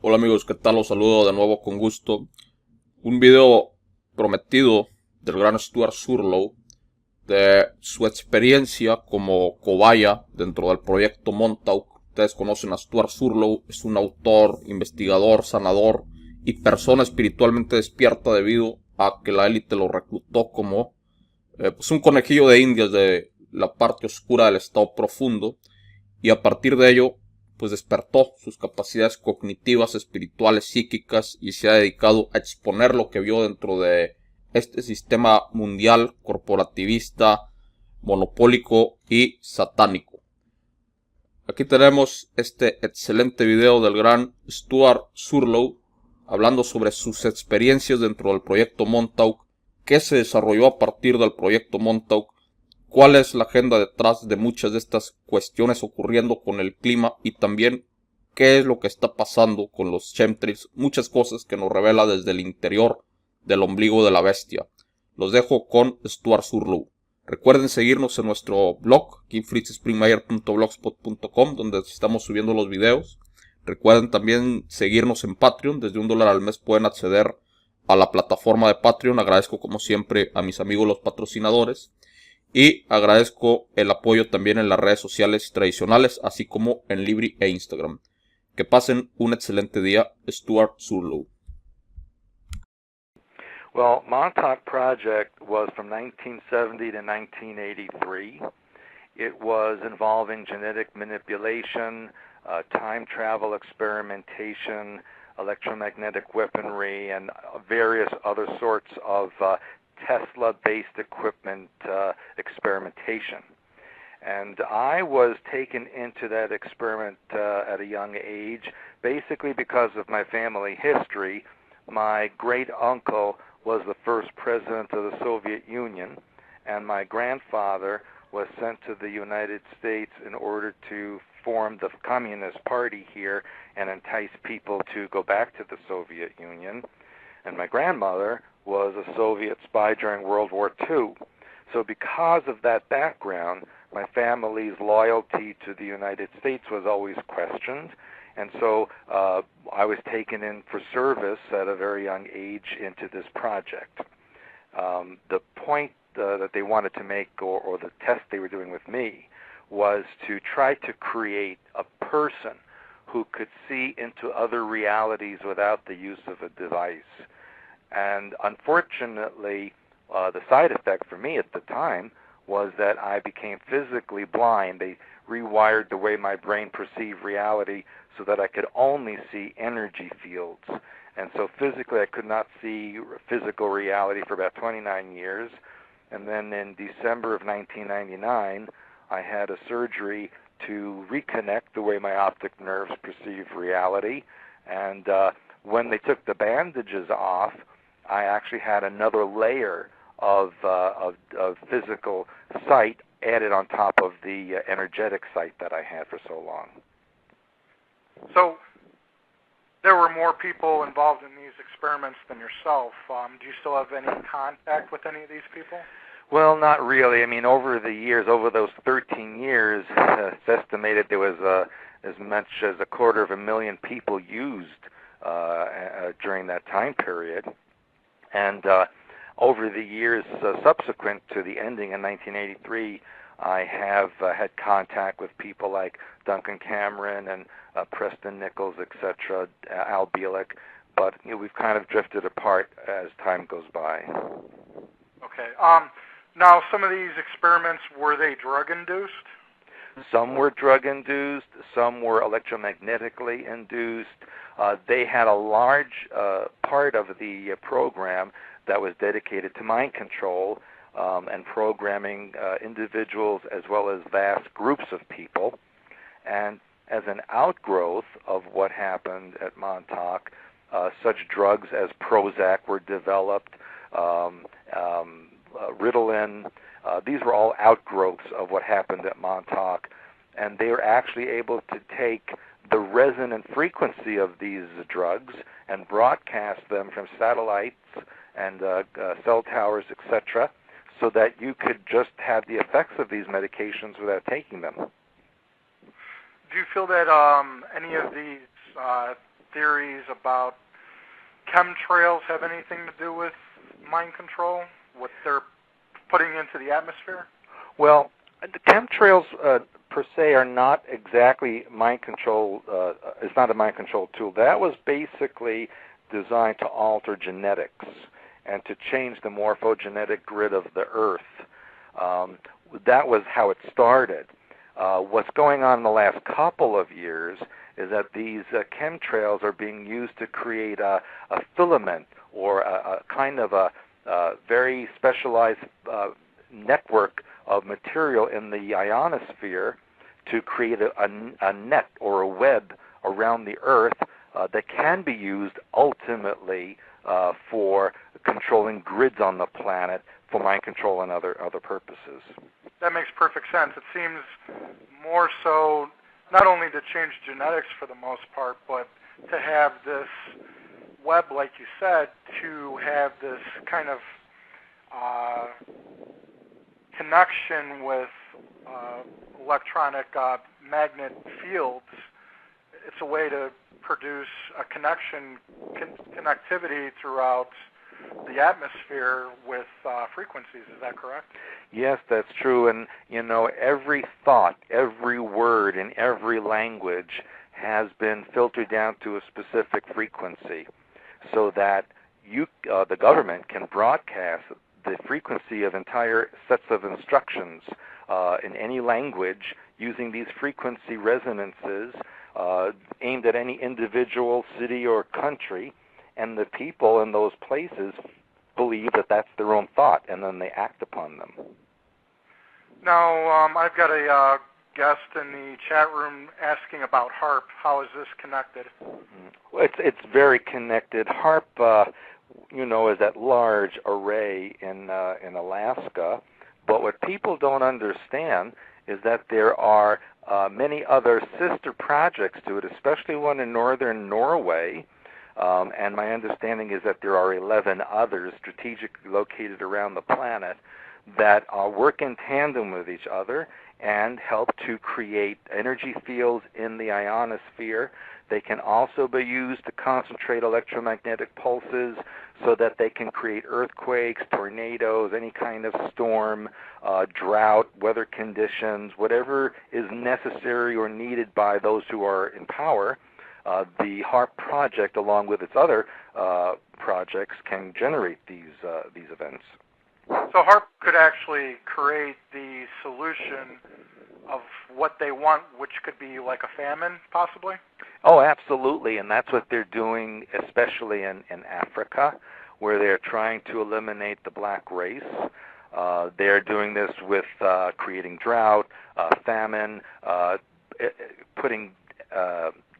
Hola amigos, ¿qué tal? Los saludo de nuevo con gusto. Un video prometido del gran Stewart Swerdlow de su experiencia como cobaya dentro del proyecto Montauk. Ustedes conocen a Stewart Swerdlow, es un autor, investigador, sanador y persona espiritualmente despierta debido a que la élite lo reclutó como pues un conejillo de indias de la parte oscura del estado profundo, y a partir de ello pues despertó sus capacidades cognitivas, espirituales, psíquicas, y se ha dedicado a exponer lo que vio dentro de este sistema mundial corporativista, monopólico y satánico. Aquí tenemos este excelente video del gran Stewart Swerdlow hablando sobre sus experiencias dentro del proyecto Montauk, qué se desarrolló a partir del proyecto Montauk, cuál es la agenda detrás de muchas de estas cuestiones ocurriendo con el clima, y también qué es lo que está pasando con los chemtrails, muchas cosas que nos revela desde el interior del ombligo de la bestia. Los dejo con Stewart Swerdlow. Recuerden seguirnos en nuestro blog, kimfritzspringmeyer.blogspot.com, donde estamos subiendo los videos. Recuerden también seguirnos en Patreon. Desde $1 al mes pueden acceder a la plataforma de Patreon. Agradezco como siempre a mis amigos los patrocinadores. Y agradezco el apoyo también en las redes sociales tradicionales, así como en Libri e Instagram. Que pasen un excelente día. Stewart Swerdlow. Well, Montauk Project was from 1970 to 1983. It was involving genetic manipulation, time travel experimentation, electromagnetic weaponry, and various other sorts of Tesla-based equipment experimentation. And I was taken into that experiment at a young age, basically because of my family history. My great uncle was the first president of the Soviet Union, and my grandfather was sent to the United States in order to form the Communist Party here and entice people to go back to the Soviet Union. And my grandmother was a Soviet spy during World War II. So because of that background, my family's loyalty to the United States was always questioned. And so I was taken in for service at a very young age into this project. The point that they wanted to make, or the test they were doing with me, was to try to create a person who could see into other realities without the use of a device. And unfortunately, the side effect for me at the time was that I became physically blind. They rewired the way my brain perceived reality so that I could only see energy fields. And so physically I could not see physical reality for about 29 years. And then in December of 1999, I had a surgery to reconnect the way my optic nerves perceive reality. And when they took the bandages off, I actually had another layer of physical sight added on top of the energetic sight that I had for so long. So there were more people involved in these experiments than yourself. Do you still have any contact with any of these people? Well, not really. I mean, over the years, over those 13 years, it's estimated there was as much as 250,000 people used during that time period. And over the years subsequent to the ending in 1983, I have had contact with people like Duncan Cameron and Preston Nichols, etc., Al Bielek, but we've kind of drifted apart as time goes by. Okay. Now, some of these experiments, were they drug-induced? Some were drug-induced, some were electromagnetically induced. They had a large part of the program that was dedicated to mind control and programming individuals as well as vast groups of people. And as an outgrowth of what happened at Montauk, such drugs as Prozac were developed, Ritalin. These were all outgrowths of what happened at Montauk, and they were actually able to take the resonant frequency of these drugs and broadcast them from satellites and cell towers, etc., so that you could just have the effects of these medications without taking them. Do you feel that any of these theories about chemtrails have anything to do with mind control, what they're putting into the atmosphere? Well, the chemtrails per se are not exactly mind control. It's not a mind control tool. That was basically designed to alter genetics and to change the morphogenetic grid of the Earth. That was how it started. What's going on in the last couple of years is that these chemtrails are being used to create a filament or a kind of a very specialized network of material in the ionosphere to create a net or a web around the Earth that can be used ultimately for controlling grids on the planet for mind control and other purposes. That makes perfect sense. It seems more so not only to change genetics for the most part, but to have this web, like you said, to have this kind of connection with electronic magnet fields. It's a way to produce a connectivity throughout the atmosphere with frequencies. Is that correct? Yes, that's true. And, you know, every thought, every word in every language has been filtered down to a specific frequency so that the government can broadcast the frequency of entire sets of instructions in any language using these frequency resonances aimed at any individual city or country, and the people in those places believe that that's their own thought, and then they act upon them. Now, I've got a guest in the chat room asking about HAARP. How is this connected? Well, it's very connected. HAARP, you know, is that large array in Alaska, but what people don't understand is that there are many other sister projects to it, especially one in northern Norway, and my understanding is that there are 11 others strategically located around the planet that work in tandem with each other and help to create energy fields in the ionosphere. They can also be used to concentrate electromagnetic pulses so that they can create earthquakes, tornadoes, any kind of storm, drought, weather conditions, whatever is necessary or needed by those who are in power. The HAARP project, along with its other projects, can generate these events. So HAARP could actually create the solution of what they want, which could be like a famine, possibly? Oh, absolutely, and that's what they're doing, especially in Africa, where they're trying to eliminate the black race. They're doing this with creating drought, famine, putting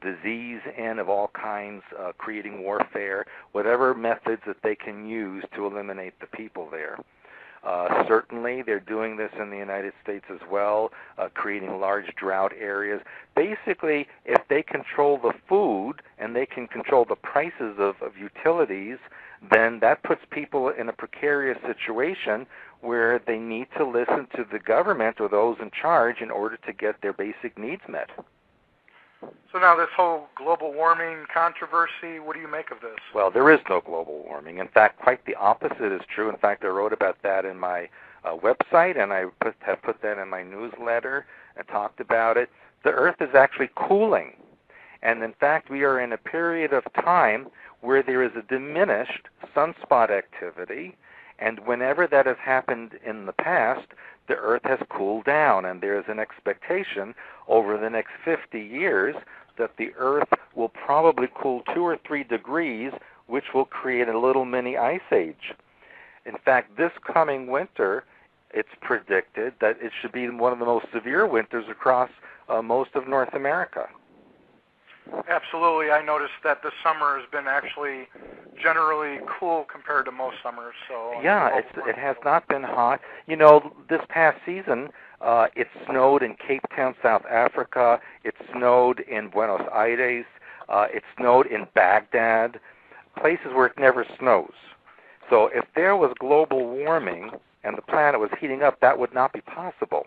disease in of all kinds, creating warfare, whatever methods that they can use to eliminate the people there. Certainly, they're doing this in the United States as well, creating large drought areas. Basically, if they control the food and they can control the prices of utilities, then that puts people in a precarious situation where they need to listen to the government or those in charge in order to get their basic needs met. So now this whole global warming controversy, what do you make of this? Well, there is no global warming. In fact, quite the opposite is true. In fact, I wrote about that in my website, and I have put that in my newsletter and talked about it. The Earth is actually cooling. And in fact, we are in a period of time where there is a diminished sunspot activity, and whenever that has happened in the past, the Earth has cooled down, and there is an expectation over the next 50 years that the Earth will probably cool 2 or 3 degrees, which will create a little mini ice age. In fact, this coming winter, it's predicted that it should be one of the most severe winters across most of North America. Absolutely. I noticed that this summer has been actually generally cool compared to most summers. So yeah, it has not been hot. You know, this past season, it snowed in Cape Town, South Africa. It snowed in Buenos Aires. It snowed in Baghdad, places where it never snows. So if there was global warming and the planet was heating up, that would not be possible.